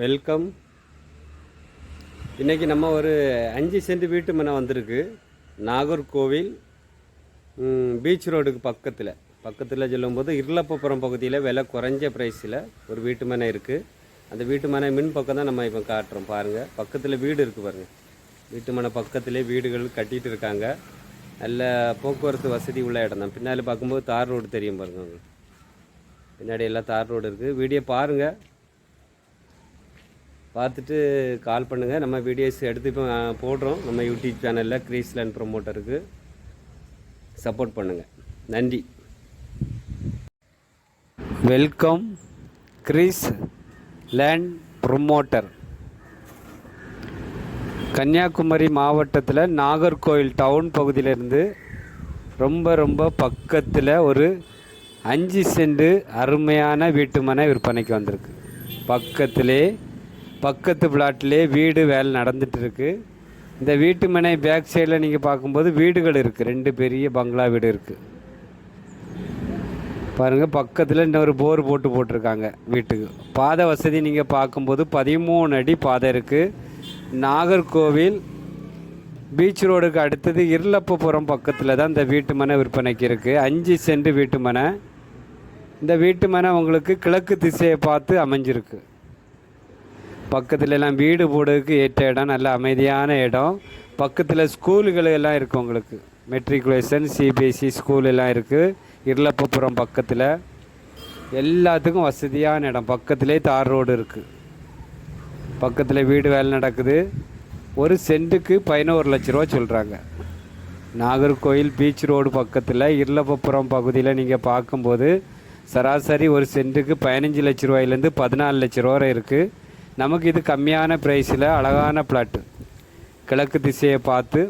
Welcome. இன்றைக்கி நம்ம ஒரு 5 சென்ட் வீட்டு மனை வந்திருக்கு. நாகர்கோவில் பீச் ரோடுக்கு பக்கத்தில் சொல்லும்போது இருளப்பபுரம் பகுதியில் விலை குறைஞ்ச ப்ரைஸில் ஒரு வீட்டு மனை இருக்குது. அந்த வீட்டு மனை மின் பக்கம் தான் நம்ம இப்போ காட்டுறோம். பாருங்கள், பக்கத்தில் வீடு இருக்குது பாருங்கள். வீட்டு மனை பக்கத்திலே வீடுகள் கட்டிகிட்டு இருக்காங்க. நல்ல போக்குவரத்து வசதி உள்ள இடம் தான். பின்னாடி பார்க்கும்போது தார் ரோடு தெரியும் பாருங்கள். உங்களுக்கு பின்னாடி எல்லாம் தார் ரோடு இருக்குது. வீடியோ பாருங்கள், பார்த்துட்டு கால் பண்ணுங்கள். நம்ம வீடியோஸ் எடுத்து இப்போ போடுறோம். நம்ம யூடியூப் சேனலில் கிரீஸ் லேண்ட் ப்ரொமோட்டருக்கு சப்போர்ட் பண்ணுங்கள். நன்றி. Welcome Greece land promoter. Kanyakumari மாவட்டத்தில் நாகர்கோவில் டவுன் பகுதியிலேருந்து ரொம்ப பக்கத்தில் ஒரு 5 சென்ட் அருமையான வீட்டு மனை விற்பனைக்கு வந்திருக்கு. பக்கத்து பிளாட்லேயே வீடு வேலை நடந்துகிட்டு இருக்குது. இந்த வீட்டு மனை பேக் சைடில் நீங்கள் பார்க்கும்போது வீடுகள் இருக்குது. 2 பெரிய பங்களா வீடு இருக்குது பாருங்கள். பக்கத்தில் இன்னொரு போர் போட்டிருக்காங்க வீட்டுக்கு. பாதை வசதி நீங்கள் பார்க்கும்போது 13 அடி பாதை இருக்குது. நாகர்கோவில் பீச் ரோடுக்கு அடுத்தது இருளப்பபுரம் பக்கத்தில் தான் இந்த வீட்டு மனை விற்பனைக்கு இருக்குது. 5 சென்ட் வீட்டு மனை. இந்த வீட்டு மனை உங்களுக்கு கிழக்கு திசையை பார்த்து அமைஞ்சிருக்கு. பக்கத்தில் எல்லாம் வீடு போடுறதுக்கு ஏற்ற இடம், நல்ல அமைதியான இடம். பக்கத்தில் ஸ்கூலுகள் எல்லாம் இருக்குது. உங்களுக்கு மெட்ரிகுலேஷன் சிபிஎஸ்சி ஸ்கூல் எல்லாம் இருக்குது. இருளப்பபுரம் பக்கத்தில் எல்லாத்துக்கும் வசதியான இடம். பக்கத்திலே தார் ரோடு இருக்குது. பக்கத்தில் வீடு வேலை நடக்குது. ஒரு சென்ட்டுக்கு 11 லட்ச ரூபா சொல்கிறாங்க. நாகர்கோவில் பீச் ரோடு பக்கத்தில் இருளப்பபுரம் பகுதியில் நீங்கள் பார்க்கும்போது சராசரி ஒரு சென்ட்டுக்கு 15 லட்ச ரூபாயிலேருந்து 14 லட்ச ரூபா இருக்குது. நமக்கு இது கம்மியான ப்ரைஸில் அழகான பிளாட்டு, கிழக்கு திசையை பார்த்து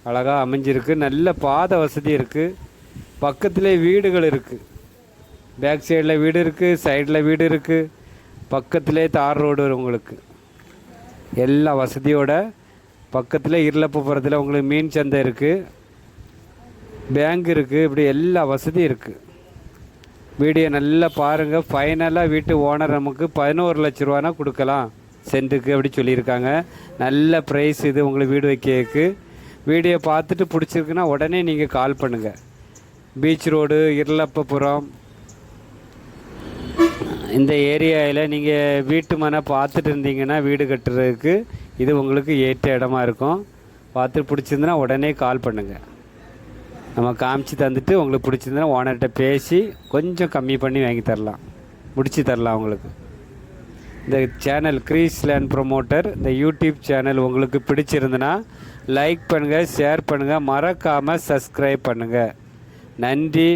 அழகாக அமைஞ்சிருக்கு. நல்ல பாதை வசதி இருக்குது. பக்கத்திலே வீடுகள் இருக்குது. பேக் சைடில் வீடு இருக்குது, சைடில் வீடு இருக்குது. பக்கத்திலே தார் ரோடு உங்களுக்கு எல்லா வசதியோட. பக்கத்தில் இருளப்பபுரத்தில் உங்களுக்கு மீன் சந்தை இருக்குது, பேங்க் இருக்குது. இப்படி எல்லா வசதியும் இருக்குது. வீடியோ நல்லா பாருங்கள். ஃபைனலாக வீட்டு ஓனர் நமக்கு 11 லட்ச ரூபானா கொடுக்கலாம் சென்ட்டுக்கு அப்படி சொல்லியிருக்காங்க. நல்ல ப்ரைஸ் இது உங்களுக்கு வீடு வைக்கிறதுக்கு. வீடியோ பார்த்துட்டு பிடிச்சிருக்குன்னா உடனே நீங்கள் கால் பண்ணுங்கள். பீச் ரோடு இருளப்பபுரம் இந்த ஏரியாவில் நீங்கள் வீட்டு மனை பார்த்துட்டு இருந்தீங்கன்னா வீடு கட்டுறதுக்கு இது உங்களுக்கு ஏற்ற இடமா இருக்கும். பார்த்துட்டு பிடிச்சிருந்துன்னா உடனே கால் பண்ணுங்கள். நம்ம காமிச்சு தந்துட்டு உங்களுக்கு பிடிச்சிருந்தா ஓனர்கிட்ட பேசி கொஞ்சம் கம்மி பண்ணி வாங்கி தரலாம், முடிச்சு தரலாம் உங்களுக்கு. இந்த சேனல் கிரீஸ் லேண்ட் ப்ரொமோட்டர் இந்த யூடியூப் சேனல் உங்களுக்கு பிடிச்சிருந்துன்னா லைக் பண்ணுங்கள், ஷேர் பண்ணுங்கள், மறக்காமல் சப்ஸ்கிரைப் பண்ணுங்கள். நன்றி,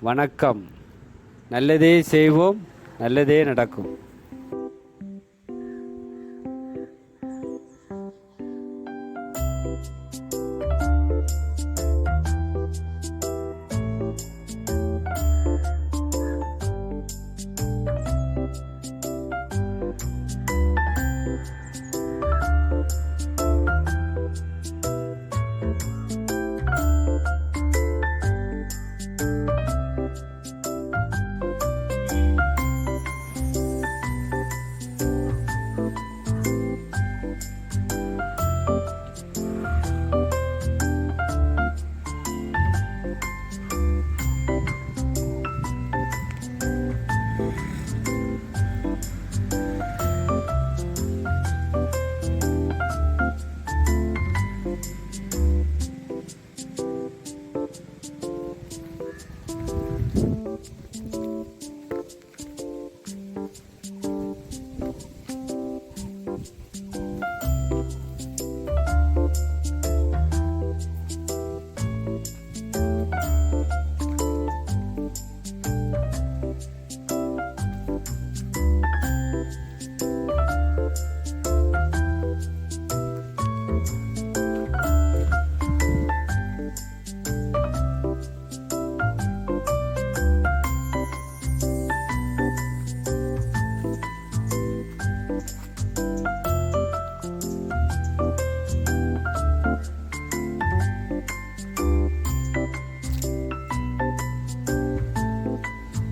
வணக்கம். நல்லதே செய்வோம், நல்லதே நடக்கும்.